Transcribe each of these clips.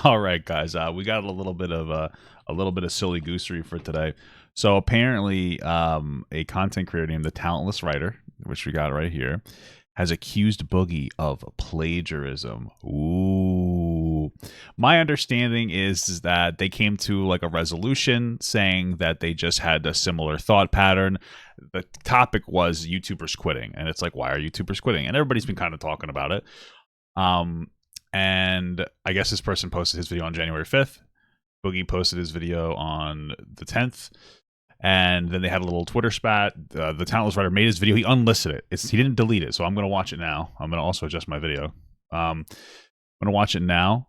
All right, guys. We got a little bit of silly goosery for today. So apparently, a content creator named TheTalentlessWriter, which we got right here, has accused Boogie of plagiarism. Ooh. My understanding is that they came to like a resolution saying that they just had a similar thought pattern. The topic was YouTubers quitting, and it's like, why are YouTubers quitting? And everybody's been kind of talking about it. And I guess this person posted his video on January 5th. Boogie posted his video on the 10th. And then they had a little Twitter spat. The Talentless Writer made his video. He unlisted it. He didn't delete it. So I'm going to watch it now. I'm going to also adjust my video. I'm going to watch it now.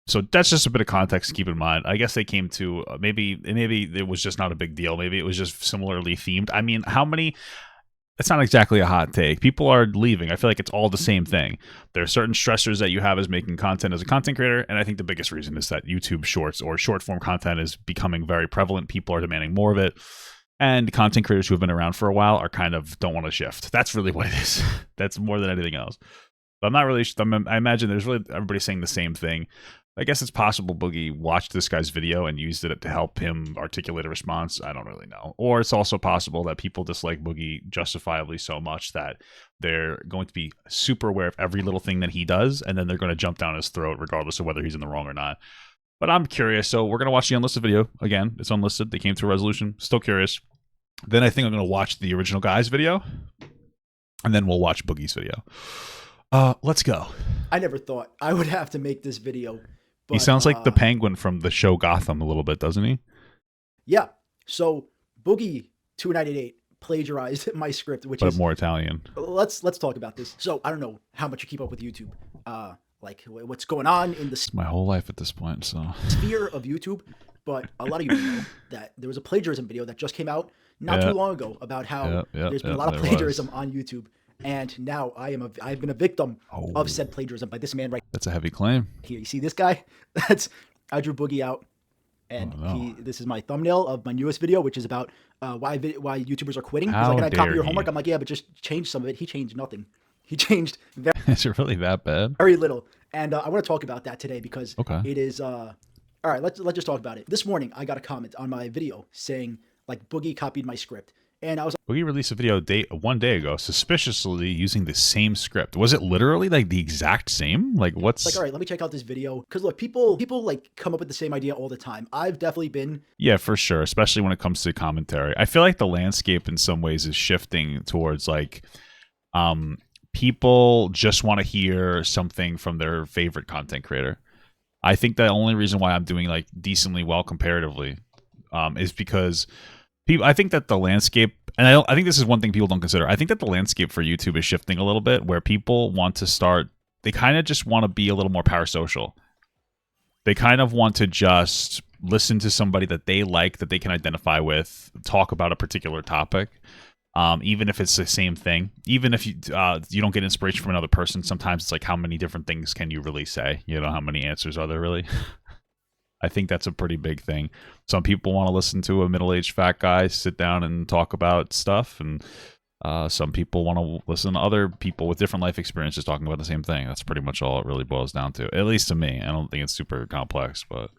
So that's just a bit of context to keep in mind. I guess they came to maybe it was just not a big deal. Maybe it was just similarly themed. I mean, how many... It's not exactly a hot take. People are leaving. I feel like it's all the same thing. There are certain stressors that you have as making content as a content creator, and I think the biggest reason is that YouTube Shorts or short-form content is becoming very prevalent. People are demanding more of it, and content creators who have been around for a while are kind of don't want to shift. That's really what it is. That's more than anything else. But I'm not really... I imagine there's really everybody saying the same thing. I guess it's possible Boogie watched this guy's video and used it to help him articulate a response. I don't really know. Or it's also possible that people dislike Boogie justifiably so much that they're going to be super aware of every little thing that he does, and then they're going to jump down his throat regardless of whether he's in the wrong or not. But I'm curious, so we're going to watch the unlisted video. Again, it's unlisted. They came to a resolution. Still curious. Then I think I'm going to watch the original guy's video, and then we'll watch Boogie's video. Let's go. I never thought I would have to make this video. But, he sounds like the penguin from the show Gotham a little bit, doesn't he? Yeah. So Boogie2988 plagiarized my script, which but is more Italian. Let's talk about this. So I don't know how much you keep up with YouTube, like what's going on in the my whole life at this point. So sphere of YouTube, but a lot of you know that there was a plagiarism video that just came out not too long ago about how there's been a lot of plagiarism on YouTube. And now I've been a victim of said plagiarism by this man right. That's a heavy claim. Here, you see this guy? I drew Boogie out, and this is my thumbnail of my newest video, which is about why YouTubers are quitting. He's like, can I copy your homework? I'm like, yeah, but just change some of it. He changed nothing. He changed Is it really that bad? Very little. And I want to talk about that today because it is all right. Let's just talk about it. This morning I got a comment on my video saying like Boogie copied my script. And I was Boogie released a video one day ago, suspiciously using the same script. Was it literally like the exact same? Like what's like, all right, let me check out this video. Because look, people like come up with the same idea all the time. I've definitely been. Yeah, for sure. Especially when it comes to commentary. I feel like the landscape in some ways is shifting towards like people just want to hear something from their favorite content creator. I think the only reason why I'm doing like decently well comparatively is because I think that the landscape, and I think this is one thing people don't consider. I think that the landscape for YouTube is shifting a little bit, where people want to start. They kind of just want to be a little more parasocial. They kind of want to just listen to somebody that they like, that they can identify with, talk about a particular topic, even if it's the same thing. Even if you don't get inspiration from another person, sometimes it's like, how many different things can you really say? You know, how many answers are there really? I think that's a pretty big thing. Some people want to listen to a middle-aged fat guy sit down and talk about stuff, and some people want to listen to other people with different life experiences talking about the same thing. That's pretty much all it really boils down to, at least to me. I don't think it's super complex, but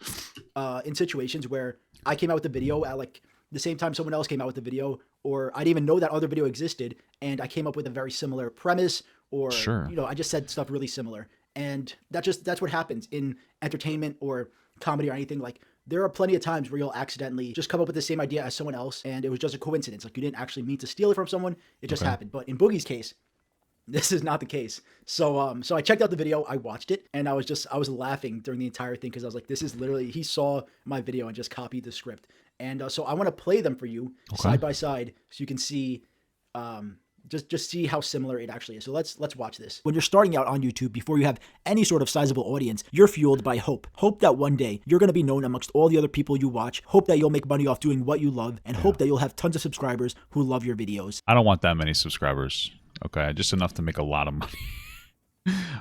in situations where I came out with a video at like the same time someone else came out with a video, or I didn't even know that other video existed, and I came up with a very similar premise, or you know, I just said stuff really similar, and that's what happens in entertainment or comedy or anything. Like there are plenty of times where you'll accidentally just come up with the same idea as someone else, and it was just a coincidence. Like you didn't actually mean to steal it from someone. It just happened. But in Boogie's case, this is not the case. So so I checked out the video, I watched it, and I was laughing during the entire thing because I was like, this is literally, he saw my video and just copied the script. And so I want to play them for you side by side so you can see just see how similar it actually is. So let's watch this. When you're starting out on YouTube, before you have any sort of sizable audience, you're fueled by hope. Hope that one day you're going to be known amongst all the other people you watch. Hope that you'll make money off doing what you love, and hope that you'll have tons of subscribers who love your videos. I don't want that many subscribers. Okay, just enough to make a lot of money.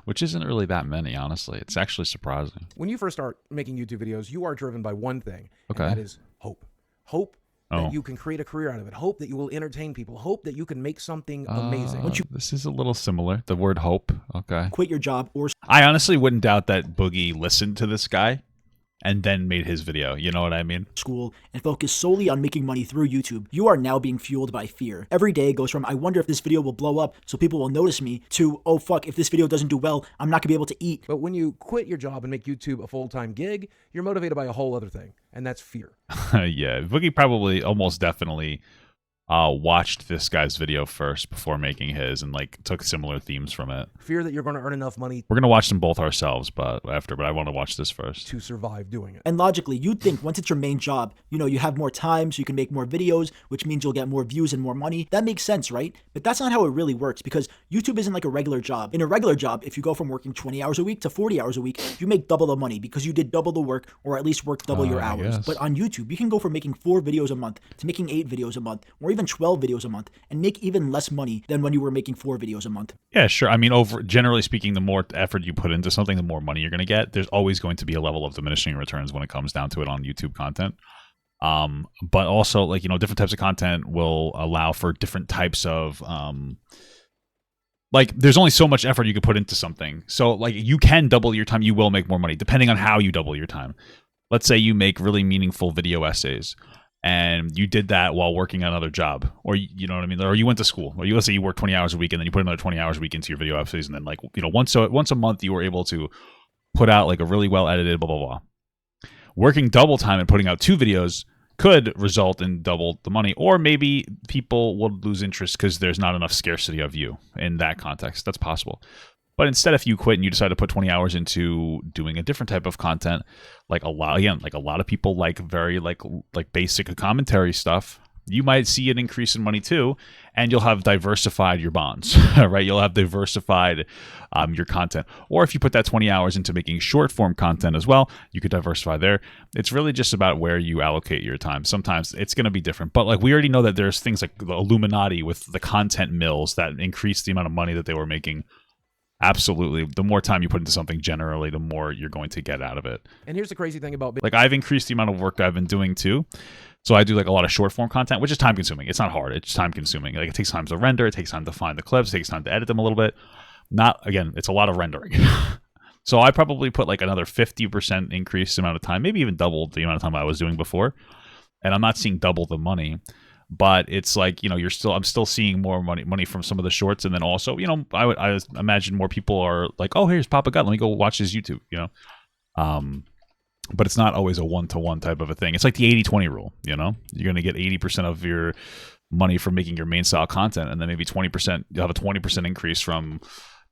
Which isn't really that many, honestly. It's actually surprising. When you first start making YouTube videos, you are driven by one thing, and that is hope. Hope that you can create a career out of it. Hope that you will entertain people. Hope that you can make something amazing. This is a little similar. The word hope. Okay. Quit your job or... I honestly wouldn't doubt that Boogie listened to this guy and then made his video. You know what I mean? School and focus solely on making money through YouTube. You are now being fueled by fear. Every day goes from, I wonder if this video will blow up so people will notice me, to, oh fuck, if this video doesn't do well, I'm not gonna be able to eat. But when you quit your job and make YouTube a full-time gig, you're motivated by a whole other thing, and that's fear. Yeah, Boogie probably almost definitely watched this guy's video first before making his, and like took similar themes from it. Fear that you're going to earn enough money. We're gonna watch them both ourselves, but I want to watch this first to survive doing it. And logically, you'd think once it's your main job, you know, you have more time, so you can make more videos, which means you'll get more views and more money. That makes sense, right? But that's not how it really works, because YouTube isn't like a regular job. In a regular job, if you go from working 20 hours a week to 40 hours a week, you make double the money because you did double the work, or at least worked double your hours. But on YouTube, you can go from making 4 videos a month to making 8 videos a month, or even 12 videos a month, and make even less money than when you were making 4 videos a month. Yeah, sure. I mean, generally speaking, the more effort you put into something, the more money you're going to get. There's always going to be a level of diminishing returns when it comes down to it on YouTube content. But also, like, you know, different types of content will allow for different types of like, there's only so much effort you can put into something. So like, you can double your time, you will make more money depending on how you double your time. Let's say you make really meaningful video essays, and you did that while working another job, or you know what I mean, or you went to school, or let's say you work 20 hours a week and then you put another 20 hours a week into your video essays, and then, like, you know, once a month you were able to put out like a really well edited blah blah blah. Working double time and putting out 2 videos could result in double the money, or maybe people will lose interest because there's not enough scarcity of you in that context. That's possible. But instead, if you quit and you decide to put 20 hours into doing a different type of content, like a lot of people like very like basic commentary stuff, you might see an increase in money too, and you'll have diversified your bonds, right? You'll have diversified your content. Or if you put that 20 hours into making short form content as well, you could diversify there. It's really just about where you allocate your time. Sometimes it's going to be different, but like, we already know that there's things like the Illuminati with the content mills that increase the amount of money that they were making. Absolutely. The more time you put into something, generally, the more you're going to get out of it. And here's the crazy thing about... Like, I've increased the amount of work I've been doing, too. So I do, like, a lot of short-form content, which is time-consuming. It's not hard. It's time-consuming. Like, it takes time to render. It takes time to find the clips. It takes time to edit them a little bit. Again, it's a lot of rendering. So I probably put, like, another 50% increased amount of time, maybe even double the amount of time I was doing before. And I'm not seeing double the money. But it's like, you know, I'm still seeing more money from some of the shorts. And then also, you know, I imagine more people are like, oh, here's Papa Gut, let me go watch his YouTube, you know. But it's not always a one-to-one type of a thing. It's like the 80-20 rule, you know. You're going to get 80% of your money from making your main style content, and then maybe 20%, you'll have a 20% increase from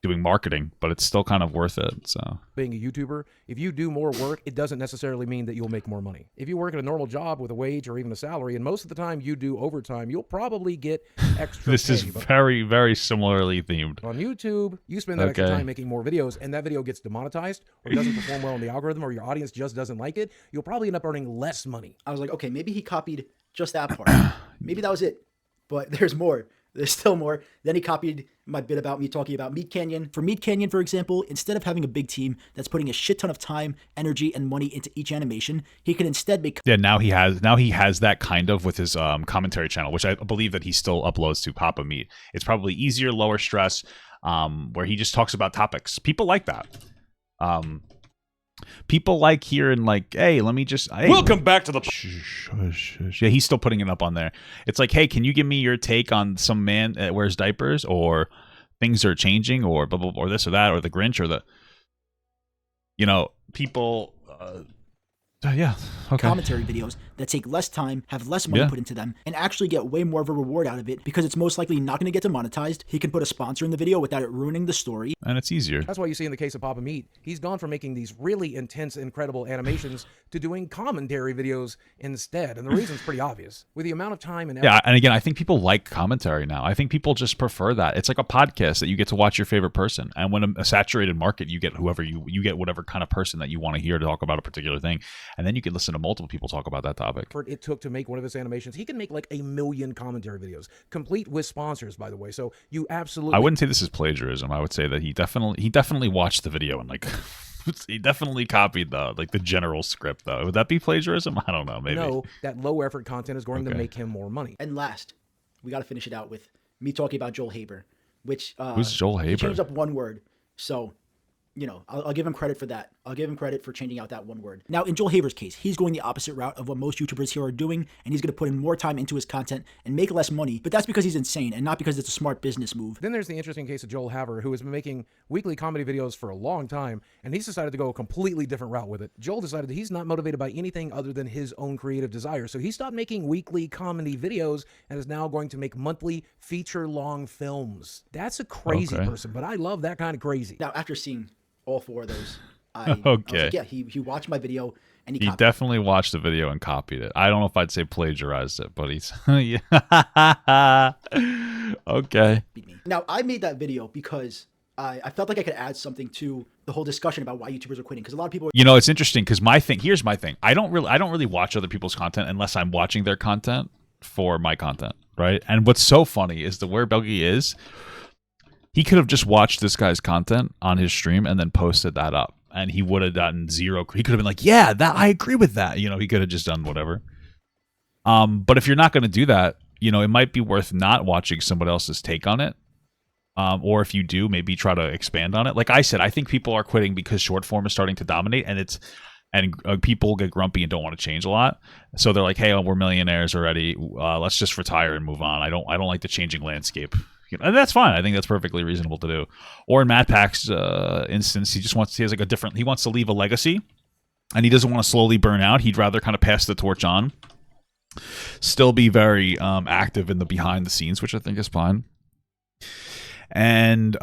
doing marketing, but it's still kind of worth it. So being a YouTuber, if you do more work, it doesn't necessarily mean that you'll make more money. If you work at a normal job with a wage or even a salary, and most of the time you do overtime, you'll probably get extra This pay. is very, very similarly themed. On YouTube, you spend that extra time making more videos, and that video gets demonetized, or doesn't perform well in the algorithm, or your audience just doesn't like it, you'll probably end up earning less money. I was like, okay, maybe he copied just that part. Maybe that was it. But there's more. There's still more. Then he copied my bit about me talking about Meat Canyon. For Meat Canyon, for example, instead of having a big team that's putting a shit ton of time, energy, and money into each animation, he can instead make... Yeah, now he has that kind of with his commentary channel, which I believe that he still uploads to Papa Meat. It's probably easier, lower stress, where he just talks about topics. People like that. People like hearing, like, hey, let me just... Hey, welcome back to the... Yeah, he's still putting it up on there. It's like, hey, can you give me your take on some man that wears diapers, or things are changing, or blah, blah, blah, or this or that, or the Grinch, or the... You know, people... yeah, okay. Commentary videos that take less time, have less money put into them, and actually get way more of a reward out of it because it's most likely not going to get demonetized. He can put a sponsor in the video without it ruining the story. And it's easier. That's why you see in the case of Papa Meat, he's gone from making these really intense, incredible animations to doing commentary videos instead. And the reason's pretty obvious. With the amount of time and effort... Yeah, and again, I think people like commentary now. I think people just prefer that. It's like a podcast that you get to watch your favorite person. And when a saturated market, you get whoever you get whatever kind of person that you want to hear to talk about a particular thing. And then you can listen to multiple people talk about that topic. It took to make one of his animations. He can make like 1 million commentary videos, complete with sponsors, by the way. So you absolutely... I wouldn't say this is plagiarism. I would say that he definitely watched the video and like He definitely copied the general script though. Would that be plagiarism? I don't know. Maybe. No, that low effort content is going to make him more money. And last, we got to finish it out with me talking about Joel Haber, which who's Joel Haber? He changed up one word, so. You know, I'll give him credit for that. I'll give him credit for changing out that one word. Now, in Joel Haber's case, he's going the opposite route of what most YouTubers here are doing, and he's going to put in more time into his content and make less money, but that's because he's insane and not because it's a smart business move. Then there's the interesting case of Joel Haber, who has been making weekly comedy videos for a long time, and he's decided to go a completely different route with it. Joel decided that he's not motivated by anything other than his own creative desire, so he stopped making weekly comedy videos and is now going to make monthly feature-long films. That's a crazy person, but I love that kind of crazy. Now, after seeing all four of those, I was like, yeah, he watched my video and he definitely watched the video and copied it. I don't know if I'd say plagiarized it, but he's yeah. Okay. Now, I made that video because I felt like I could add something to the whole discussion about why YouTubers are quitting, because a lot of people it's interesting because here's my thing. I don't really watch other people's content unless I'm watching their content for my content, right? And what's so funny is where Boogie is. He could have just watched this guy's content on his stream and then posted that up, and he would have gotten zero. He could have been like, "Yeah, that I agree with that." He could have just done whatever. But if you're not going to do that, it might be worth not watching somebody else's take on it. Or if you do, maybe try to expand on it. Like I said, I think people are quitting because short form is starting to dominate, and people get grumpy and don't want to change a lot. So they're like, "Hey, we're millionaires already. Let's just retire and move on." I don't like the changing landscape. And that's fine. I think that's perfectly reasonable to do. Or in Matt Pack's instance, he wants to leave a legacy, and he doesn't want to slowly burn out. He'd rather kind of pass the torch on, still be very active in the behind the scenes, which I think is fine, and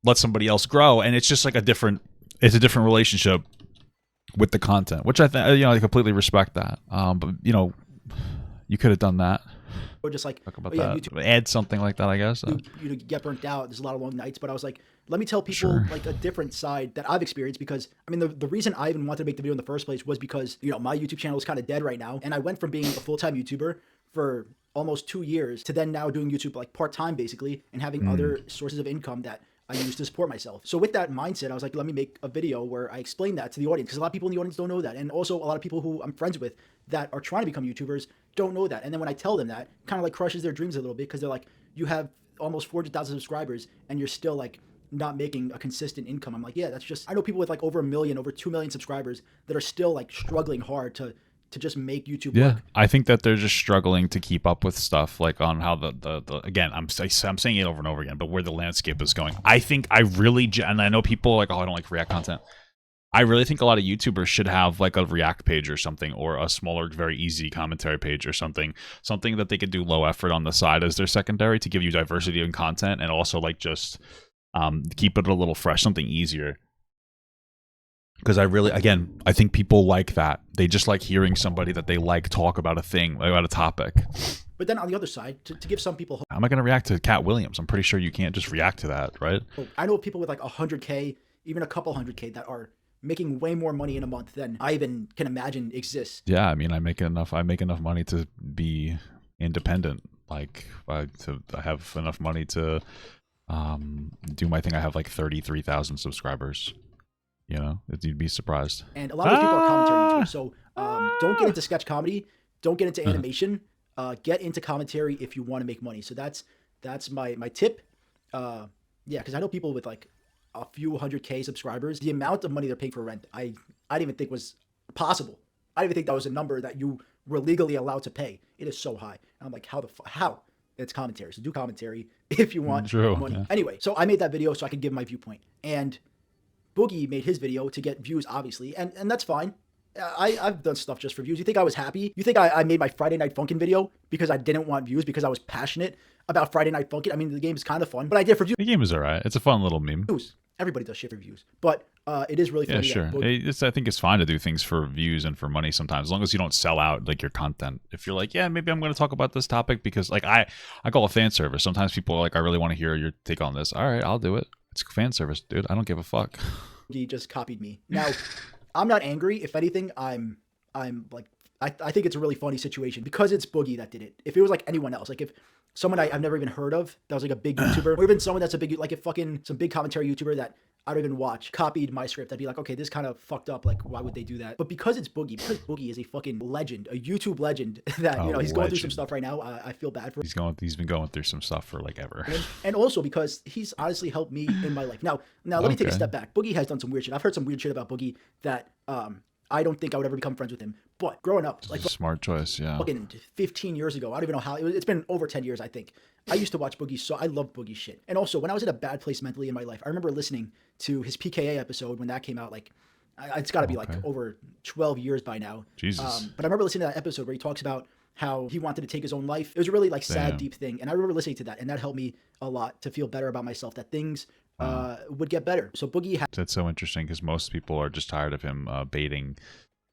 let somebody else grow. And it's just like a different relationship with the content, which I think I completely respect that. But you could have done that. Or just like, talk about that. YouTube, add something like that, I guess. You get burnt out. There's a lot of long nights, but I was like, let me tell people like a different side that I've experienced, because I mean, the reason I even wanted to make the video in the first place was because, my YouTube channel is kind of dead right now. And I went from being a full-time YouTuber for almost 2 years to then now doing YouTube like part-time basically, and having other sources of income that I use to support myself. So with that mindset, I was like, let me make a video where I explain that to the audience, because a lot of people in the audience don't know that. And also a lot of people who I'm friends with that are trying to become YouTubers don't know that. And then when I tell them that, it kind of like crushes their dreams a little bit, because they're like, you have almost 400,000 subscribers and you're still like not making a consistent income. I'm like, yeah, that's just, I know people with like over 1 million, over 2 million subscribers that are still like struggling hard to just make YouTube work. I think that they're just struggling to keep up with stuff, like on how the again, I'm saying it over and over again, but where the landscape is going. I think and I know people are like, oh, I don't like React content. I really think a lot of YouTubers should have like a React page or something, or a smaller, very easy commentary page or something that they could do low effort on the side as their secondary to give you diversity in content, and also like just keep it a little fresh, something easier. Because I think people like that. They just like hearing somebody that they like talk about a thing, about a topic. But then on the other side, to give some people hope. How am I going to react to Cat Williams? I'm pretty sure you can't just react to that, right? I know people with like 100K, even a couple 100K that are making way more money in a month than I even can imagine exists. Yeah, I mean, I make enough money to be independent. Like, I have enough money to do my thing. I have like 33,000 subscribers. You'd be surprised. And a lot of those people are commentary YouTubers. So don't get into sketch comedy. Don't get into animation. Get into commentary if you want to make money. So that's my tip. Because I know people with like a few 100K subscribers, the amount of money they're paying for rent, I didn't even think was possible. I didn't even think that was a number that you were legally allowed to pay. It is so high. And I'm like, how? It's commentary. So do commentary if you want money. Yeah. Anyway, so I made that video so I could give my viewpoint. And Boogie made his video to get views, obviously, and that's fine. I've done stuff just for views. You think I was happy? You think I made my Friday Night Funkin' video because I didn't want views, because I was passionate about Friday Night Funkin'? I mean, the game is kind of fun, but I did it for views. The game is alright. It's a fun little meme. Everybody does shit for views, but it is really funny. Yeah, sure. I think it's fine to do things for views and for money sometimes, as long as you don't sell out like your content. If you're like, yeah, maybe I'm going to talk about this topic because like I call it fan service. Sometimes people are like, I really want to hear your take on this. All right, I'll do it. It's fan service, dude. I don't give a fuck. He just copied me. Now, I'm not angry. If anything, I'm like I think it's a really funny situation because it's Boogie that did it. If it was like anyone else, like if someone I've never even heard of that was like a big YouTuber, or even someone that's a big, like if fucking some big commentary YouTuber that I don't even watch copied my script, I'd be like, okay, this kind of fucked up. Like, why would they do that? But because it's Boogie, because Boogie is a fucking legend, a YouTube legend that, you know, he's going through some stuff right now. I feel bad for him. He's been going through some stuff for like ever. And also because he's honestly helped me in my life. Now let me take a step back. Boogie has done some weird shit. I've heard some weird shit about Boogie that, I don't think I would ever become friends with him. But growing up, like, a smart choice, yeah. Fucking 15 years ago, I don't even know how. It's been over 10 years, I think. I used to watch Boogie, so I loved Boogie shit. And also, when I was in a bad place mentally in my life, I remember listening to his PKA episode when that came out. Like, it's got to be like over 12 years by now. Jesus. But I remember listening to that episode where he talks about how he wanted to take his own life. It was a really like sad, deep thing. And I remember listening to that, and that helped me a lot to feel better about myself, that things would get better. So Boogie that's so interesting because most people are just tired of him baiting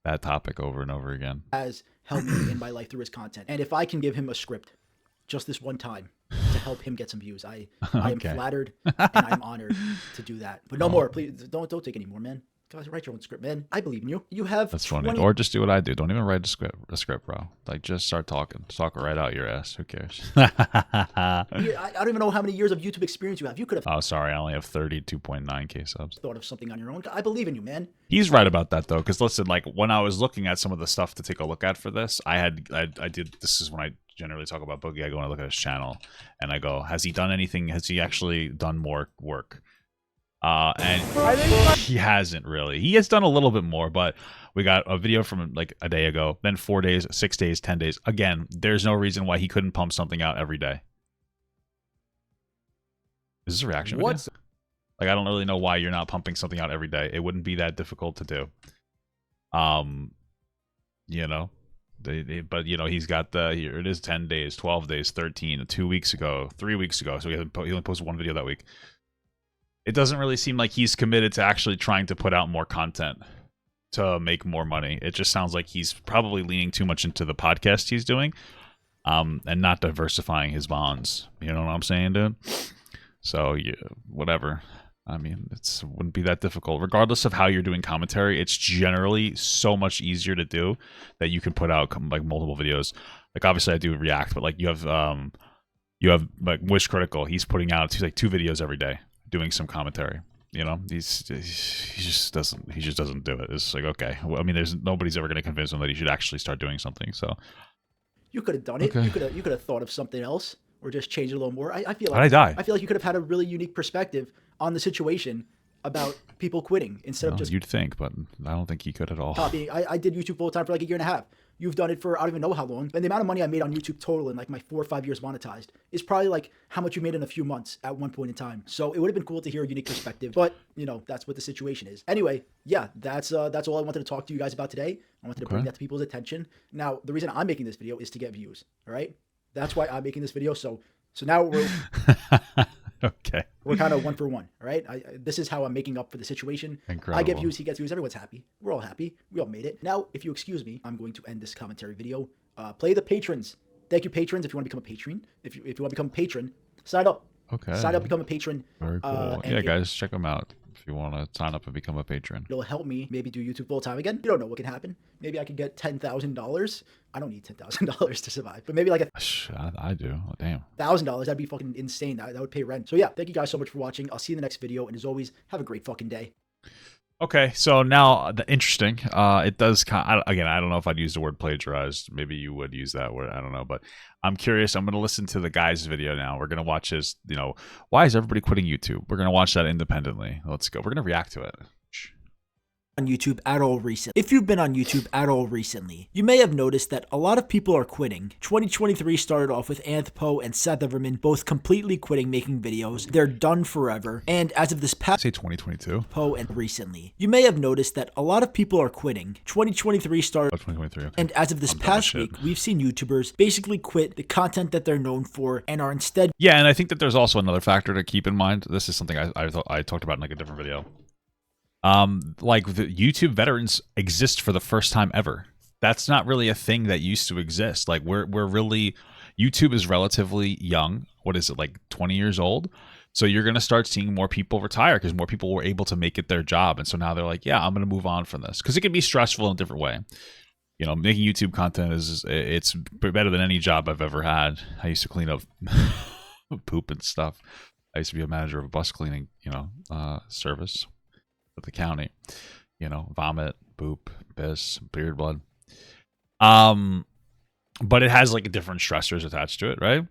that topic over and over again. Has helped me in my life through his content. And if I can give him a script just this one time to help him get some views, I am flattered and I'm honored to do that. But no more, please don't take any more, man. Guys, write your own script, man. I believe in you. You have That's funny. Or just do what I do. Don't even write a script, bro. Like, just start talking. Just talk it right out your ass. Who cares? I don't even know how many years of YouTube experience you have. You could have. Oh, sorry. I only have 32.9K subs. Thought of something on your own. I believe in you, man. He's right about that, though. Because listen, like, when I was looking at some of the stuff to take a look at for this, I did. This is when I generally talk about Boogie. I go and I look at his channel and I go, has he done anything? Has he actually done more work? And he hasn't really. He has done a little bit more, but we got a video from like a day ago, then 4 days, 6 days, 10 days. Again, there's no reason why he couldn't pump something out every day. Is this a reaction video? Like, I don't really know why you're not pumping something out every day. It wouldn't be that difficult to do. You know, but you know, he's got here it is 10 days, 12 days, 13, 2 weeks ago, 3 weeks ago. So he only posted one video that week. It doesn't really seem like he's committed to actually trying to put out more content to make more money. It just sounds like he's probably leaning too much into the podcast he's doing, and not diversifying his bonds. You know what I'm saying, dude? So, yeah, whatever. I mean, it wouldn't be that difficult. Regardless of how you're doing commentary, it's generally so much easier to do that you can put out like multiple videos. Like, obviously I do React, but like you have like Wish Critical. He's putting out like 2 videos every day, doing some commentary. You know, he just doesn't do it. It's like, okay, well, I mean, nobody's ever going to convince him that he should actually start doing something. So you could have done it. You could have thought of something else or just changed it a little more. I feel like I feel like you could have had a really unique perspective on the situation about people quitting instead of just. You'd think, but I don't think he could at all. Copying. I did YouTube full time for like 1.5 years. You've done it for I don't even know how long. And the amount of money I made on YouTube total in like my 4 or 5 years monetized is probably like how much you made in a few months at one point in time. So it would have been cool to hear a unique perspective. But you know, that's what the situation is. Anyway, yeah, that's all I wanted to talk to you guys about today. I wanted to bring that to people's attention. Now, the reason I'm making this video is to get views. All right, that's why I'm making this video. So now we're okay. We're kind of 1 for 1. All right. This is how I'm making up for the situation. Incredible. I get views, he gets views. Everyone's happy. We're all happy. We all made it. Now, if you excuse me, I'm going to end this commentary video. Play the patrons. Thank you, patrons. If you want to become a patron, if you want to become a patron, sign up. Okay. Sign up, become a patron. Very cool. Yeah, guys, check them out if you want to sign up and become a patron. It'll help me maybe do YouTube full time again. You don't know what can happen. Maybe I could get $10,000. I don't need $10,000 to survive, but maybe like I do. Oh, damn. $1,000. That'd be fucking insane. That would pay rent. So yeah, thank you guys so much for watching. I'll see you in the next video. And as always, have a great fucking day. Okay, so now interesting. It does again. I don't know if I'd use the word plagiarized. Maybe you would use that word. I don't know, but I'm curious. I'm going to listen to the guy's video now. We're going to watch his. You know, why is everybody quitting YouTube? We're going to watch that independently. Let's go. We're going to react to it. On YouTube at all recently. If you've been on YouTube at all recently, you may have noticed that a lot of people are quitting. 2023 started off with Anthpo and Seth Everman both completely quitting making videos. They're done forever. And as of this past 2022 Poe and recently, you may have noticed that a lot of people are quitting. 2023 started 2023, okay. And as of this past week, we've seen YouTubers basically quit the content that they're known for and are instead. Yeah, and I think that there's also another factor to keep in mind. This is something I talked about in like a different video. Like the YouTube veterans exist for the first time ever. That's not really a thing that used to exist. Like we're really, YouTube is relatively young. What is it, like 20 years old? So you're going to start seeing more people retire because more people were able to make it their job. And so now they're like, yeah, I'm going to move on from this because it can be stressful in a different way. you know, making YouTube content it's better than any job I've ever had. I used to clean up poop and stuff. I used to be a manager of a bus cleaning, you know, service at the county. You know, vomit, poop, piss, beard, blood. But it has like different stressors attached to it, right?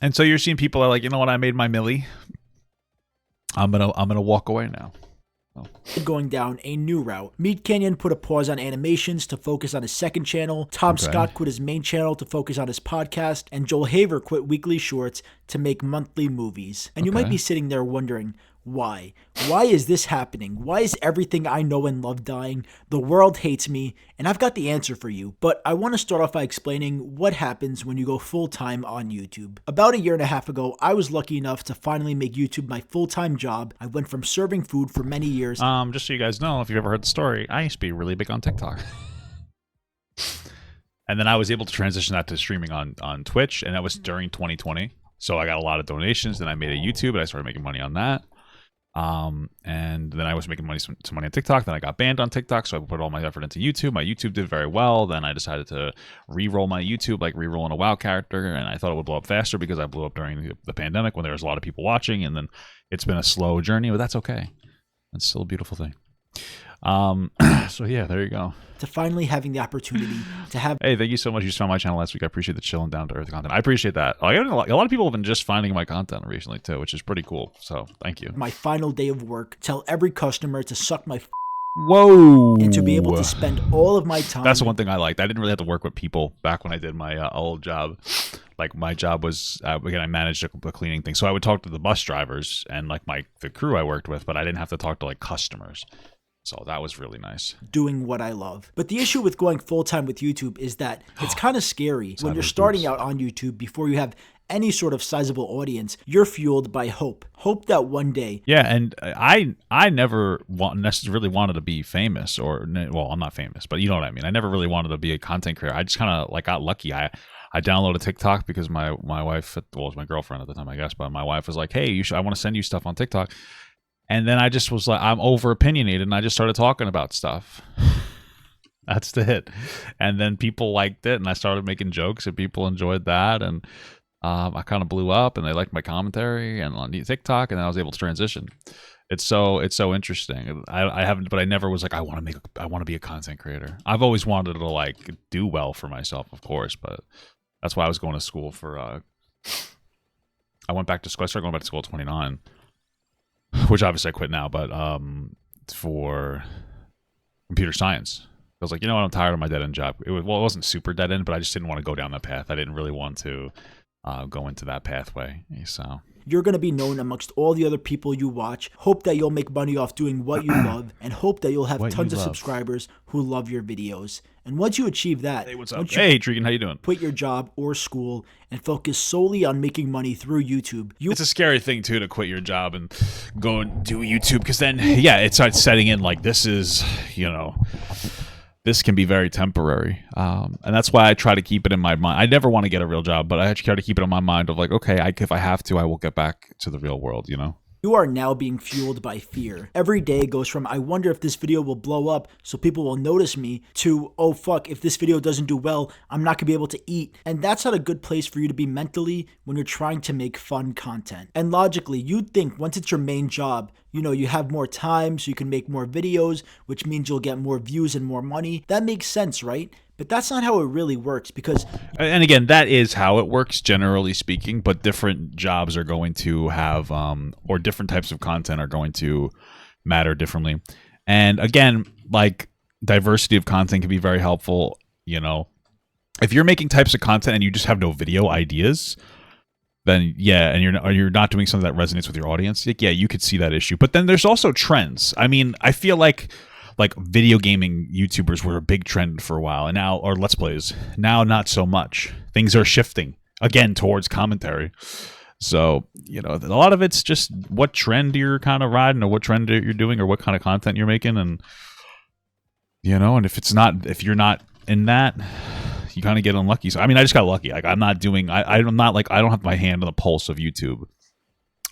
And so you're seeing people are like, you know what, I made my milli. I'm gonna walk away now. Going down a new route. Meat Canyon put a pause on animations to focus on his second channel. Tom Scott quit his main channel to focus on his podcast. And Joel Haver quit weekly shorts to make monthly movies. And you might be sitting there wondering, why? Why is this happening? Why is everything I know and love dying? The world hates me, and I've got the answer for you. But I want to start off by explaining what happens when you go full-time on YouTube. About a year and a half ago, I was lucky enough to finally make YouTube my full-time job. I went from serving food for many years. Just so you guys know, if you've ever heard the story, I used to be really big on TikTok. And then I was able to transition that to streaming on Twitch, and that was during 2020. So I got a lot of donations, then I made a YouTube, and I started making money on that. And then I was making some money on TikTok. Then I got banned on TikTok, so I put all my effort into YouTube. My YouTube did very well. Then I decided to re-roll my YouTube, like re-rolling a WoW character, and I thought it would blow up faster because I blew up during the pandemic when there was a lot of people watching. And then it's been a slow journey, but that's okay. It's still a beautiful thing. So yeah, there you go. To finally having the opportunity to have. Hey, thank you so much. You saw my channel last week. I appreciate the chill and down to earth content. I appreciate that. A lot of people have been just finding my content recently too, which is pretty cool. So thank you. My final day of work, tell every customer to suck my. Whoa! And to be able to spend all of my time. That's the one thing I liked. I didn't really have to work with people back when I did my old job. Like my job was again, I managed a cleaning thing, so I would talk to the bus drivers and like the crew I worked with, but I didn't have to talk to like customers. So that was really nice. Doing what I love. But the issue with going full-time with YouTube is that it's kind of scary. When you're starting out on YouTube, before you have any sort of sizable audience, you're fueled by hope. Hope that one day. Yeah, and I never necessarily wanted to be famous, or, well, I'm not famous, but you know what I mean. I never really wanted to be a content creator. I just kind of like got lucky. I downloaded TikTok because my wife, well, it was my girlfriend at the time, I guess, but my wife was like, hey, I want to send you stuff on TikTok. And then I just was like, I'm over opinionated, and I just started talking about stuff. That's the hit. And then people liked it, and I started making jokes, and people enjoyed that, and I kind of blew up, and they liked my commentary and on TikTok, and then I was able to transition. It's so interesting. I haven't, but I never was like, I want to be a content creator. I've always wanted to like do well for myself, of course, but that's why I was going to school for. I went back to school. I started going back to school at 29. Which obviously I quit now, but for computer science. I was like, you know what, I'm tired of my dead-end job. It wasn't super dead-end, but I just didn't want to go down that path. I didn't really want to go into that pathway. So you're going to be known amongst all the other people you watch. Hope that you'll make money off doing what you love, and hope that you'll have tons of subscribers who love your videos. And once you achieve that, hey, what's up? Hey, Tregan, how you doing? Quit your job or school and focus solely on making money through YouTube. It's a scary thing too to quit your job and go and do YouTube, because then it starts setting in like this is, you know, this can be very temporary. And that's why I try to keep it in my mind. I never want to get a real job, but I actually try to keep it in my mind of like, okay, if I have to, I will get back to the real world, you know? You are now being fueled by fear. Every day goes from, I wonder if this video will blow up so people will notice me, to, oh fuck, if this video doesn't do well, I'm not gonna be able to eat. And that's not a good place for you to be mentally when you're trying to make fun content. And logically, you'd think once it's your main job, you know, you have more time so you can make more videos, which means you'll get more views and more money. That makes sense, right? But that's not how it really works, because... And again, that is how it works, generally speaking, but different jobs are going to have, or different types of content are going to matter differently. And again, like, diversity of content can be very helpful, you know. If you're making types of content and you just have no video ideas, then yeah, and you're not doing something that resonates with your audience, like, yeah, you could see that issue. But then there's also trends. I mean, I feel like video gaming YouTubers were a big trend for a while, and now, or Let's Plays, now not so much. Things are shifting again towards commentary. So, you know, a lot of it's just what trend you're kind of riding, or what trend you're doing, or what kind of content you're making, and you know, and if you're not in that, you kind of get unlucky. So I mean, I just got lucky. Like, I'm not doing, I don't have my hand on the pulse of YouTube.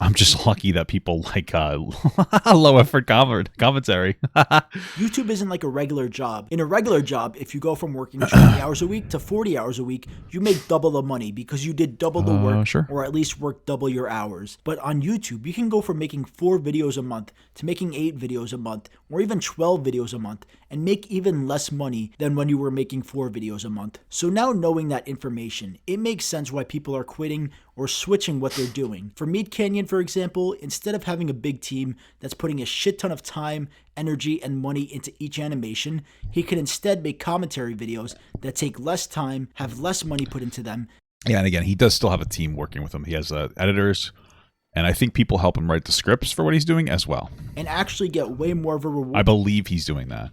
I'm just lucky that people like low effort commentary. YouTube isn't like a regular job. In a regular job, if you go from working 20 hours a week to 40 hours a week, you make double the money because you did double the work, sure. or at least work double your hours. But on YouTube, you can go from making 4 videos a month to making 8 videos a month, or even 12 videos a month, and make even less money than when you were making 4 videos a month. So now knowing that information, it makes sense why people are quitting or switching what they're doing. For Meat Canyon, for example, instead of having a big team that's putting a shit ton of time, energy, and money into each animation, he could instead make commentary videos that take less time, have less money put into them. Yeah, and again, he does still have a team working with him. He has editors, and I think people help him write the scripts for what he's doing as well. And actually get way more of a reward. I believe he's doing that.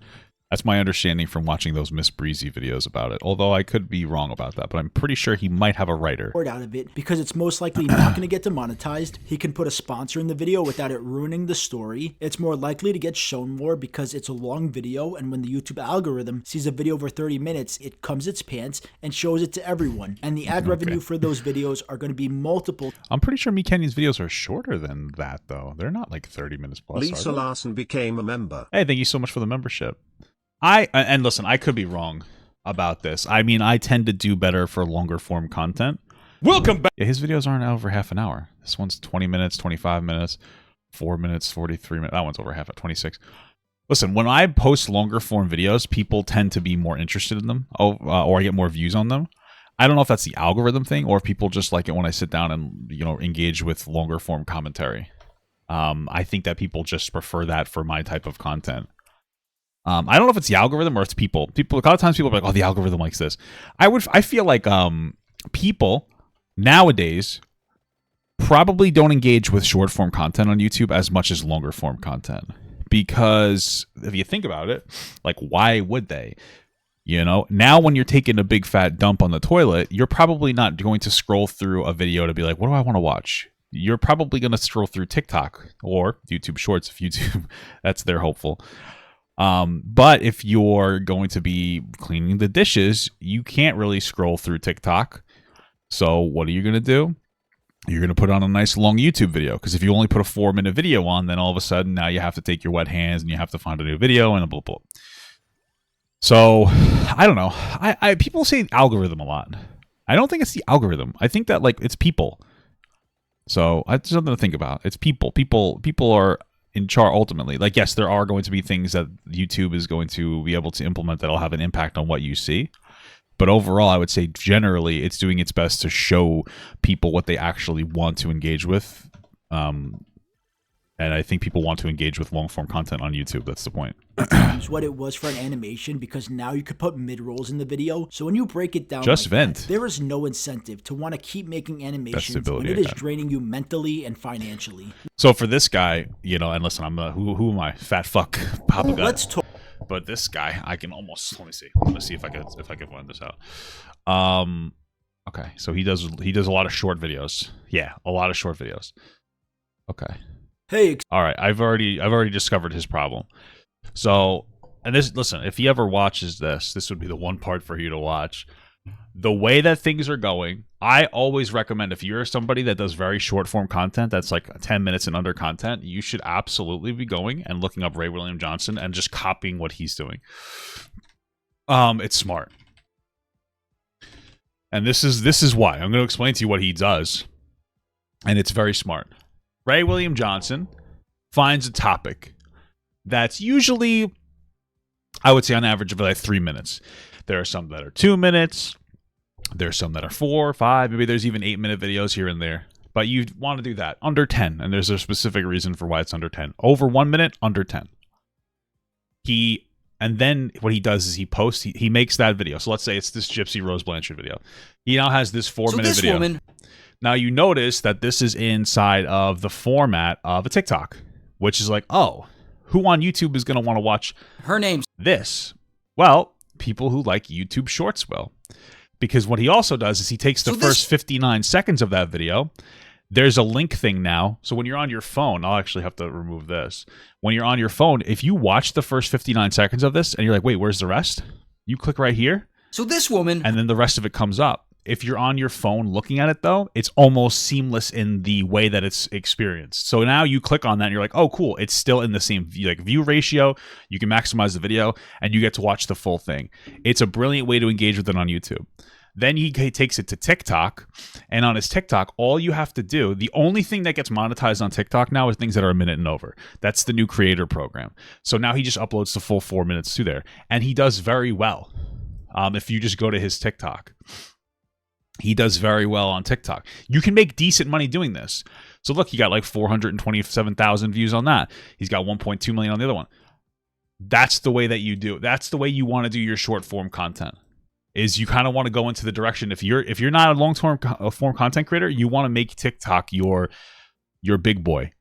That's my understanding from watching those Miss Breezy videos about it. Although I could be wrong about that, but I'm pretty sure he might have a writer. Out of it because it's most likely not going to get demonetized. He can put a sponsor in the video without it ruining the story. It's more likely to get shown more because it's a long video, and when the YouTube algorithm sees a video over 30 minutes, it comes its pants and shows it to everyone. And the ad revenue for those videos are going to be multiple. I'm pretty sure Meat Canyon's videos are shorter than that, though. They're not like 30 minutes plus. Lisa Larson became a member. Hey, thank you so much for the membership. And listen, I could be wrong about this. I mean, I tend to do better for longer form content. Welcome back. Yeah, his videos aren't over half an hour. This one's 20 minutes, 25 minutes, 4 minutes, 43 minutes. That one's over half at 26. Listen, when I post longer form videos, people tend to be more interested in them, or I get more views on them. I don't know if that's the algorithm thing or if people just like it when I sit down and, engage with longer form commentary. I think that people just prefer that for my type of content. I don't know if it's the algorithm or it's people. A lot of times people are like, "Oh, the algorithm likes this." I feel like people nowadays probably don't engage with short form content on YouTube as much as longer form content, because if you think about it, like, why would they? Now when you're taking a big fat dump on the toilet, you're probably not going to scroll through a video to be like, "What do I want to watch?" You're probably going to scroll through TikTok or YouTube Shorts if YouTube that's their hopeful. But if you're going to be cleaning the dishes, you can't really scroll through TikTok. So what are you going to do? You're going to put on a nice long YouTube video. Because if you only put a 4-minute video on, then all of a sudden now you have to take your wet hands and you have to find a new video and blah, blah. So I don't know. People say algorithm a lot. I don't think it's the algorithm. I think that it's people. So it's something to think about. It's people. People are in charge ultimately. Yes, there are going to be things that YouTube is going to be able to implement that'll have an impact on what you see. But overall, I would say generally it's doing its best to show people what they actually want to engage with. And I think people want to engage with long-form content on YouTube. That's the point. It's what it was for an animation, because now you could put mid-rolls in the video. So when you break it down, there is no incentive to want to keep making animations when it is draining you mentally and financially. So for this guy, and listen, I'm who am I? Fat fuck Papa guy. Let's talk. But this guy, I can almost, let me see if I can find this out. Okay, so he does a lot of short videos. Yeah, a lot of short videos. Okay. Hey. All right, I've already discovered his problem. So, and listen, if he ever watches this would be the one part for you to watch. The way that things are going, I always recommend, if you're somebody that does very short form content, that's like 10 minutes and under content, you should absolutely be going and looking up Ray William Johnson and just copying what he's doing. It's smart. And this is why. I'm going to explain to you what he does. And it's very smart. Ray William Johnson finds a topic that's usually, I would say on average, of like 3 minutes. There are some that are 2 minutes. There's some that are 4, 5. Maybe there's even 8-minute videos here and there. But you want to do that under 10. And there's a specific reason for why it's under 10. Over 1 minute, under 10. And then what he does is he makes that video. So let's say it's this Gypsy Rose Blanchard video. He now has this 4-minute video. Now you notice that this is inside of the format of a TikTok, which is like, oh, who on YouTube is going to want to watch her name's this? Well, people who like YouTube Shorts will. Because what he also does is he takes the first 59 seconds of that video. There's a link thing now. So when you're on your phone, I'll actually have to remove this. When you're on your phone, if you watch the first 59 seconds of this and you're like, wait, where's the rest? You click right here. So this woman. And then the rest of it comes up. If you're on your phone looking at it, though, it's almost seamless in the way that it's experienced. So now you click on that and you're like, oh, cool. It's still in the same view ratio. You can maximize the video and you get to watch the full thing. It's a brilliant way to engage with it on YouTube. Then he takes it to TikTok, and on his TikTok, all you have to do, the only thing that gets monetized on TikTok now is things that are a minute and over. That's the new creator program. So now he just uploads the full 4 minutes to there, and he does very well. If you just go to his TikTok, he does very well on TikTok. You can make decent money doing this. So look, he got like 427,000 views on that. He's got 1.2 million on the other one. That's the way that you do. That's the way you want to do your short form content. Is you kind of want to go into the direction, if you're not a long-term form content creator, you want to make TikTok your big boy.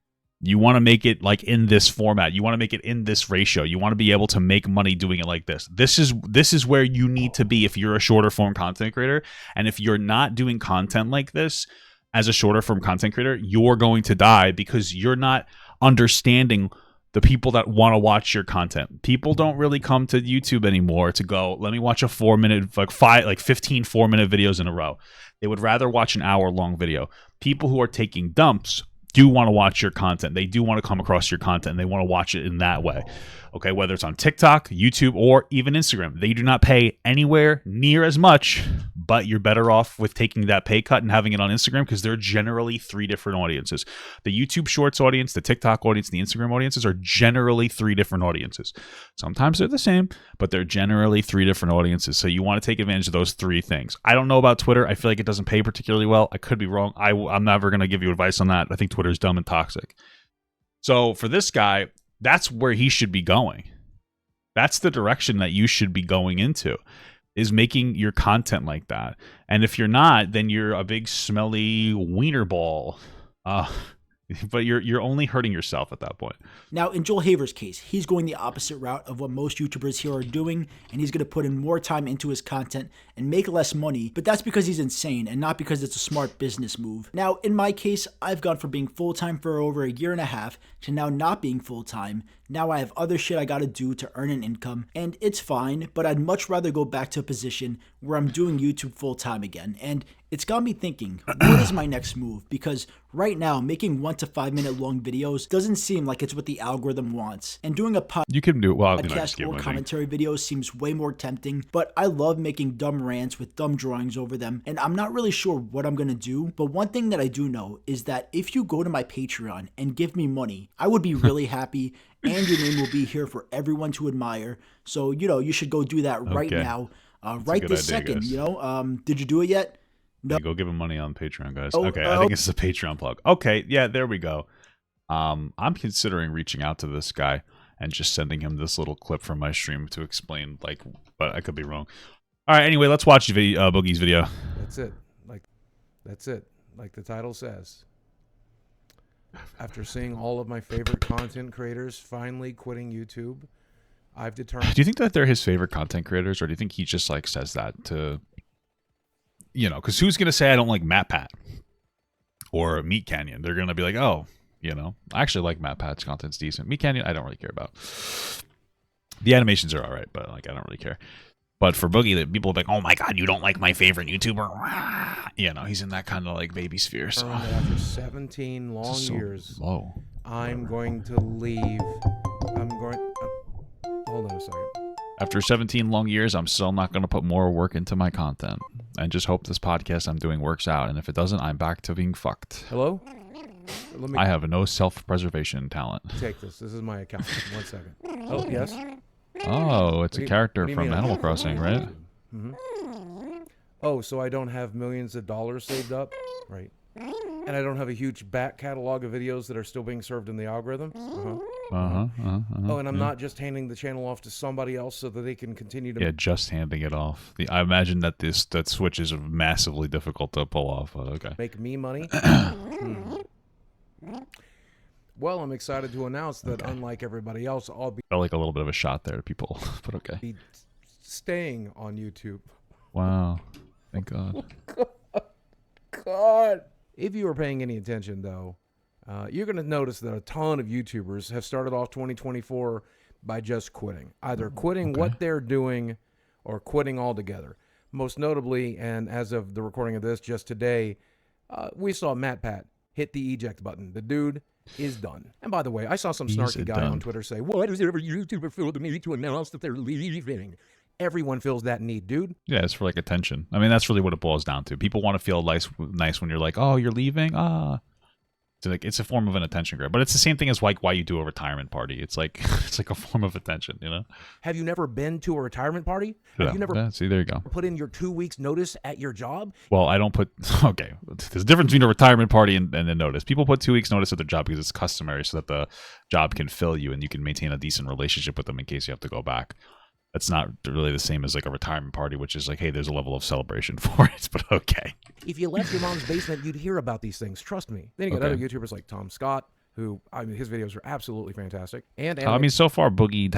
You want to make it like in this format. You want to make it in this ratio. You want to be able to make money doing it like this. This is where you need to be if you're a shorter form content creator. And if you're not doing content like this as a shorter form content creator, you're going to die because you're not understanding the people that want to watch your content. People don't really come to YouTube anymore to go, let me watch a 4 minute, 15 4-minute videos in a row. They would rather watch an hour-long video. People who are taking dumps do want to watch your content. They do want to come across your content, and they want to watch it in that way. Okay, whether it's on TikTok, YouTube, or even Instagram. They do not pay anywhere near as much, but you're better off with taking that pay cut and having it on Instagram because they're generally 3 different audiences. The YouTube Shorts audience, the TikTok audience, and the Instagram audiences are generally 3 different audiences. Sometimes they're the same, but they're generally 3 different audiences. So you want to take advantage of those 3 things. I don't know about Twitter. I feel like it doesn't pay particularly well. I could be wrong. I'm never going to give you advice on that. I think Twitter is dumb and toxic. So for this guy, that's where he should be going. That's the direction that you should be going into, is making your content like that. And if you're not, then you're a big smelly wiener ball. But you're only hurting yourself at that point. Now, in Joel Haver's case, he's going the opposite route of what most YouTubers here are doing, and he's going to put in more time into his content and make less money, but that's because he's insane and not because it's a smart business move. Now, in my case, I've gone from being full-time for over a year and a half to now not being full-time. Now I have other shit I gotta do to earn an income, and it's fine, but I'd much rather go back to a position where I'm doing YouTube full-time again. And it's got me thinking, what is my next move? Because right now, making 1 to 5 minute long videos doesn't seem like it's what the algorithm wants. And doing a you can do it well. podcast or commentary videos seems way more tempting, but I love making dumb rants with dumb drawings over them, and I'm not really sure what I'm gonna do. But one thing that I do know is that if you go to my Patreon and give me money, I would be really happy, and your name will be here for everyone to admire. So, you should go do that right now, right this second, guys. Did you do it yet? No. Hey, go give him money on Patreon, guys. Okay, I think it's a Patreon plug. Okay, yeah, there we go. I'm considering reaching out to this guy and just sending him this little clip from my stream to explain, but I could be wrong. All right, anyway, let's watch Boogie's video. That's it. That's it. Like the title says. After seeing all of my favorite content creators finally quitting YouTube, I've determined... Do you think that they're his favorite content creators, or do you think he just says that to... because who's going to say I don't like MatPat or Meat Canyon? They're going to be like, oh, I actually like MatPat's content's decent. Meat Canyon, I don't really care about. The animations are all right, but I don't really care. But for Boogie, people are like, oh my God, you don't like my favorite YouTuber? He's in that kind of baby sphere. So after 17 long years, low. I'm going to leave. Hold on a second. After 17 long years, I'm still not going to put more work into my content. And just hope this podcast I'm doing works out. And if it doesn't, I'm back to being fucked. Hello? I have no self-preservation talent. Take this. This is my account. 1 second. Oh, yes? Oh, it's a character from Animal Crossing, right? Mm-hmm. Oh, so I don't have millions of dollars saved up? Right. And I don't have a huge back catalog of videos that are still being served in the algorithm? Oh, and I'm not just handing the channel off to somebody else so that they can continue to... Yeah, just handing it off. I imagine that that switch is massively difficult to pull off, but okay. Make me money? Well, I'm excited to announce that unlike everybody else, I'll be... Felt like a little bit of a shot there to people, but okay. Be staying on YouTube. Wow. Thank God. God. If you were paying any attention, though, you're going to notice that a ton of YouTubers have started off 2024 by just quitting. Either quitting what they're doing or quitting altogether. Most notably, and as of the recording of this just today, we saw MatPat hit the eject button. The dude is done. And by the way, I saw some snarky guy on Twitter say, why does every YouTuber feel the need to announce that they're leaving? Everyone feels that need, dude. Yeah, it's for like attention. I mean, that's really what it boils down to. People want to feel nice when you're like, oh, you're leaving? So like, it's a form of an attention grab. But it's the same thing as like why you do a retirement party. It's like it's like a form of attention, you know? Have you never been to a retirement party? Have you never see, there you go. put in your 2 weeks notice at your job? Well, I don't put okay. There's a difference between a retirement party and a notice. People put 2 weeks notice at their job because it's customary so that the job can fill you and you can maintain a decent relationship with them in case you have to go back. That's not really the same as like a retirement party, which is like, hey, there's a level of celebration for it, but okay. If you left your mom's basement, you'd hear about these things. Trust me. Then you got other YouTubers like Tom Scott, who, I mean, his videos are absolutely fantastic. And I mean, so far, Boogie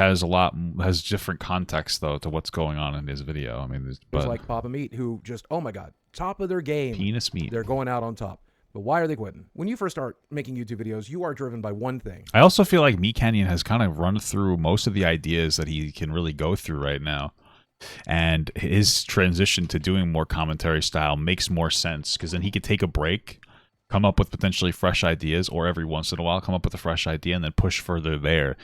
has different context, though, to what's going on in his video. I mean, there's like Papa Meat, who just, oh my God, top of their game. Penis meat. They're going out on top. But why are they quitting? When you first start making YouTube videos, you are driven by one thing. I also feel like Meat Canyon has kind of run through most of the ideas that he can really go through right now. And his transition to doing more commentary style makes more sense because then he could take a break, come up with potentially fresh ideas, or every once in a while come up with a fresh idea and then push further there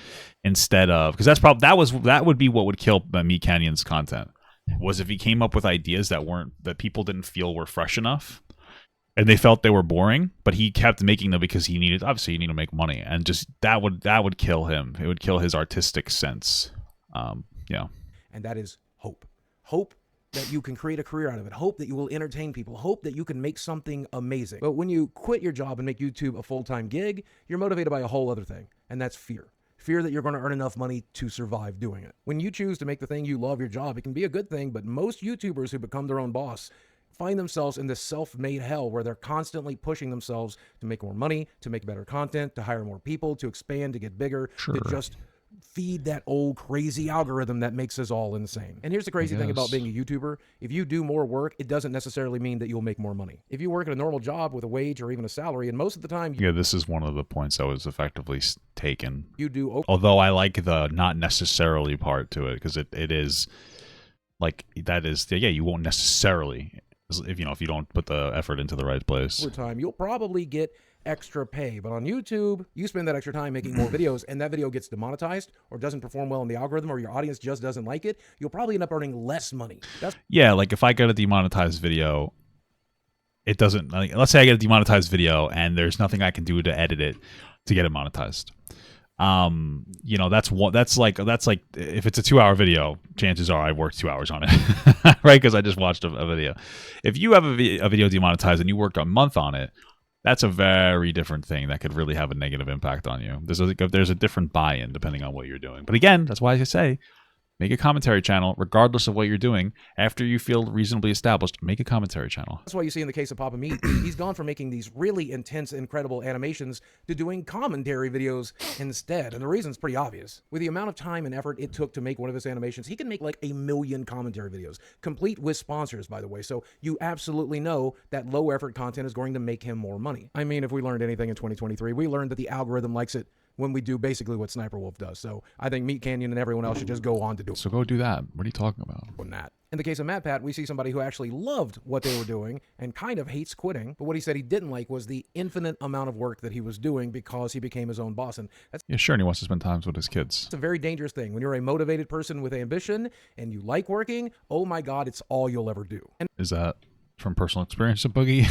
instead of, because that would be what would kill Meat Canyon's content, was if he came up with ideas that people didn't feel were fresh enough. And they felt they were boring, but he kept making them because he needed to make money, and just that would kill him. It would kill his artistic sense. Yeah. And that is hope. Hope that you can create a career out of it. Hope that you will entertain people. Hope that you can make something amazing. But when you quit your job and make YouTube a full-time gig, you're motivated by a whole other thing, and that's fear. Fear that you're going to earn enough money to survive doing it. When you choose to make the thing you love your job, it can be a good thing, but most YouTubers who become their own boss find themselves in this self-made hell where they're constantly pushing themselves to make more money, to make better content, to hire more people, to expand, to get bigger, to just feed that old crazy algorithm that makes us all insane. And here's the crazy thing about being a YouTuber. If you do more work, it doesn't necessarily mean that you'll make more money. If you work at a normal job with a wage or even a salary, and most of the time... Yeah, this is one of the points that was effectively taken. You do... Although I like the not necessarily part to it, because it is... Like, that is... Yeah, you won't necessarily... If you don't put the effort into the right place. Over time, you'll probably get extra pay. But on YouTube, you spend that extra time making more videos, and that video gets demonetized or doesn't perform well in the algorithm, or your audience just doesn't like it, you'll probably end up earning less money. Yeah, like if I get a demonetized video, it doesn't... Like, let's say I get a demonetized video, and there's nothing I can do to edit it to get it monetized. That's like if it's a 2-hour video, chances are I worked 2 hours on it, right? Because I just watched a video. If you have a video demonetized and you worked a month on it, that's a very different thing that could really have a negative impact on you. There's a different buy-in depending on what you're doing. But again, that's why I say, make a commentary channel, regardless of what you're doing. After you feel reasonably established, make a commentary channel. That's why you see in the case of Papa Meat, he's gone from making these really intense, incredible animations to doing commentary videos instead. And the reason's pretty obvious. With the amount of time and effort it took to make one of his animations, he can make like 1 million commentary videos, complete with sponsors, by the way. So you absolutely know that low-effort content is going to make him more money. I mean, if we learned anything in 2023, we learned that the algorithm likes it when we do basically what Sniper Wolf does. So I think Meat Canyon and everyone else should just go on to do it. So go do that. What are you talking about? In the case of MatPat, we see somebody who actually loved what they were doing and kind of hates quitting. But what he said he didn't like was the infinite amount of work that he was doing because he became his own boss. And that's sure, and he wants to spend time with his kids. It's a very dangerous thing. When you're a motivated person with ambition and you like working, oh my God, it's all you'll ever do. And is that from personal experience of Boogie?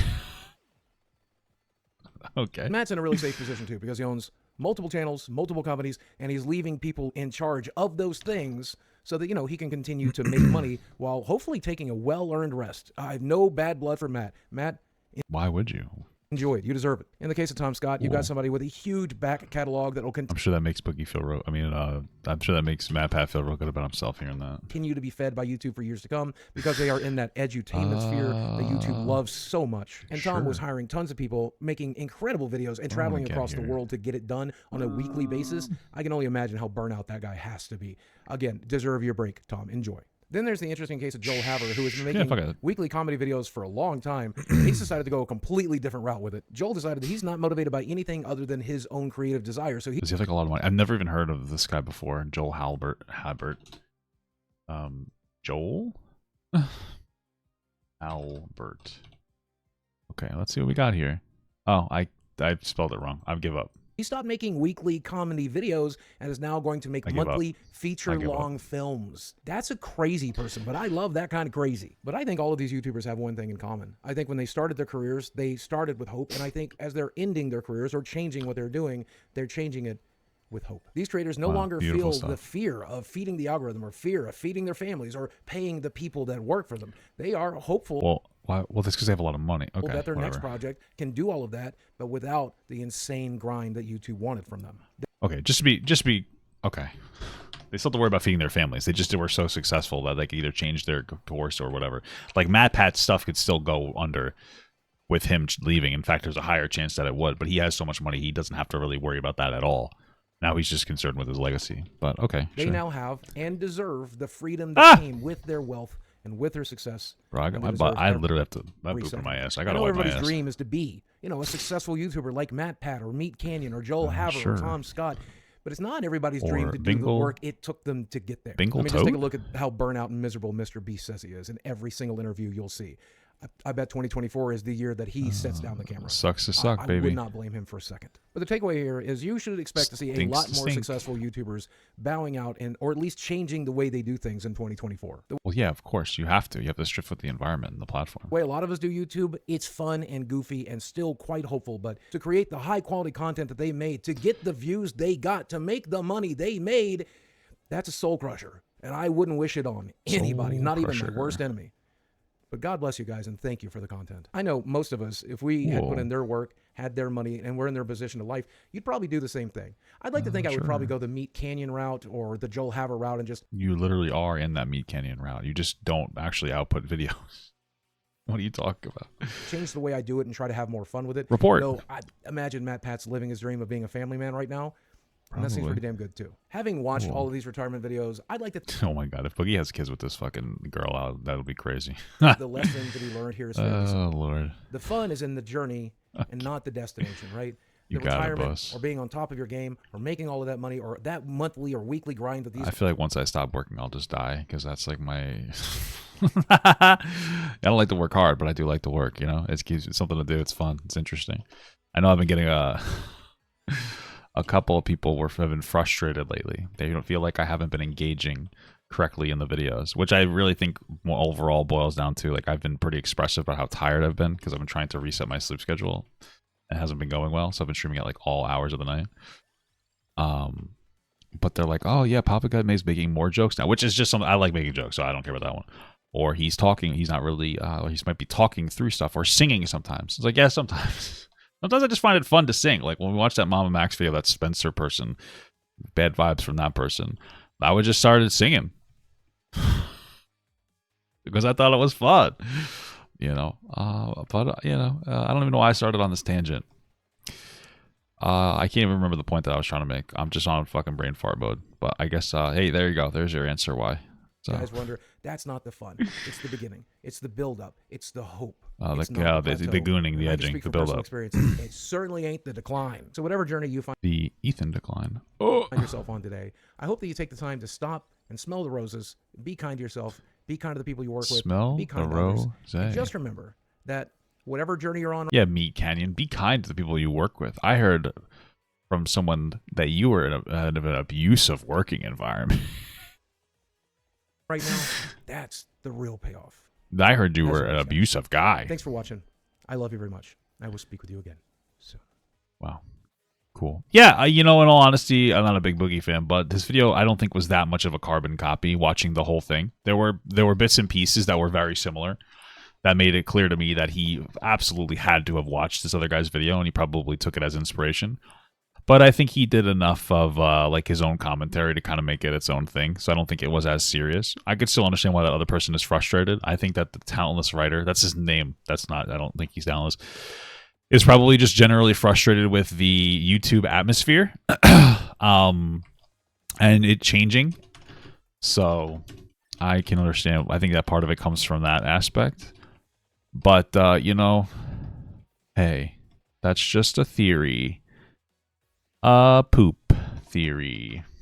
Okay. Matt's in a really safe position too because he owns multiple channels, multiple companies, and he's leaving people in charge of those things so that, he can continue to make money while hopefully taking a well-earned rest. I have no bad blood for Matt. Matt, why would you? Enjoy it. You deserve it. In the case of Tom Scott, you've got somebody with a huge back catalog that will I'm sure that makes Boogie feel I'm sure that makes MatPat feel real good about himself hearing that. Continue to be fed by YouTube for years to come because they are in that edutainment sphere that YouTube loves so much. And Tom was hiring tons of people, making incredible videos and traveling across the world to get it done on a weekly basis. I can only imagine how burnout that guy has to be. Again, deserve your break, Tom. Enjoy. Then there's the interesting case of Joel Haver, who has been making weekly comedy videos for a long time. He's decided to go a completely different route with it. Joel decided that he's not motivated by anything other than his own creative desire. So does he have like a lot of money? I've never even heard of this guy before. Joel Habert. Joel? Albert. Okay, let's see what we got here. Oh, I spelled it wrong. I give up. He stopped making weekly comedy videos and is now going to make monthly feature-long films. That's a crazy person, but I love that kind of crazy. But I think all of these YouTubers have one thing in common. I think when they started their careers, they started with hope, and I think as they're ending their careers or changing what they're doing, they're changing it with hope. These creators no longer feel the fear of feeding the algorithm or fear of feeding their families or paying the people that work for them. They are hopeful. Well, that's because they have a lot of money. Okay, that their next project can do all of that, but without the insane grind that YouTube wanted from them. Okay, just to be okay. They still have to worry about feeding their families. They just were so successful that they could either change their course or whatever. Like MatPat's stuff could still go under with him leaving. In fact, there's a higher chance that it would, but he has so much money, he doesn't have to really worry about that at all. Now he's just concerned with his legacy. But okay, they now have and deserve the freedom that came with their wealth and with their success. Bro, I literally have to poop in my ass. I gotta wipe my ass. Everybody's dream is to be, a successful YouTuber like MatPat or Meat Canyon or Joel Haver or Tom Scott. But it's not everybody's dream to do the work it took them to get there. Just take a look at how burnout and miserable Mr. Beast says he is in every single interview you'll see. I bet 2024 is the year that he sets down the camera. Sucks to suck, baby. I would not blame him for a second. But the takeaway here is you should expect to see a lot more successful YouTubers bowing out or at least changing the way they do things in 2024. Well, yeah, of course. You have to. You have to strip with the environment and the platform. The way a lot of us do YouTube, it's fun and goofy and still quite hopeful. But to create the high-quality content that they made, to get the views they got, to make the money they made, that's a soul crusher. And I wouldn't wish it on anybody, not even my worst enemy. But God bless you guys, and thank you for the content. I know most of us, if we had put in their work, had their money, and we're in their position of life, you'd probably do the same thing. I'd like to think I would probably go the Meat Canyon route or the Joel Haver route and just... You literally are in that Meat Canyon route. You just don't actually output videos. What are you talking about? Change the way I do it and try to have more fun with it. Report. I imagine MatPat's living his dream of being a family man right now. And that seems pretty damn good, too. Having watched all of these retirement videos, I'd like to... Oh, my God. If Boogie has kids with this fucking girl, that'll be crazy. The lesson to be learned here is oh, Lord. The fun is in the journey and not the destination, right? You the got retirement it, boss. Or being on top of your game or making all of that money or that monthly or weekly grind that these... I feel like once I stop working, I'll just die because that's like my... I don't like to work hard, but I do like to work, It's something to do. It's fun. It's interesting. I know I've been getting a couple of people have been frustrated lately. They don't feel like I haven't been engaging correctly in the videos, which I really think overall boils down to, like, I've been pretty expressive about how tired I've been because I've been trying to reset my sleep schedule. It hasn't been going well, so I've been streaming at like all hours of the night. But they're like, oh yeah, Papa Gut is making more jokes now, which is just something I like making jokes, so I don't care about that one. Or he's talking, he's not really, he might be talking through stuff or singing sometimes. It's like, yeah, sometimes. Sometimes I just find it fun to sing. Like when we watched that Mama Max video, that Spencer person, bad vibes from that person, I would just started singing because I thought it was fun, But I don't even know why I started on this tangent. I can't even remember the point that I was trying to make. I'm just on fucking brain fart mode. But I guess, hey, there you go. There's your answer why. So. You guys wonder, that's not the fun. It's the beginning. It's the build-up. It's the hope. The gooning, the edging, the build-up. It certainly ain't the decline. So whatever journey you find the Ethan decline yourself on today, I hope that you take the time to stop and smell the roses. Be kind to yourself. Be kind to the people you work with. Be kind to others. And just remember that whatever journey you're on. Yeah, Meat Canyon. Be kind to the people you work with. I heard from someone that you were in an abusive working environment. Right now, that's the real payoff. I heard you were an abusive guy. Thanks for watching. I love you very much. I will speak with you again soon. Wow. Cool. Yeah, in all honesty, I'm not a big Boogie fan, but this video I don't think was that much of a carbon copy watching the whole thing. There were bits and pieces that were very similar that made it clear to me that he absolutely had to have watched this other guy's video and he probably took it as inspiration. But I think he did enough of like his own commentary to kind of make it its own thing. So I don't think it was as serious. I could still understand why that other person is frustrated. I think that the talentless writer, that's his name. I don't think he's talentless. Is probably just generally frustrated with the YouTube atmosphere and it changing. So I can understand. I think that part of it comes from that aspect. But, hey, that's just a theory. Poop theory.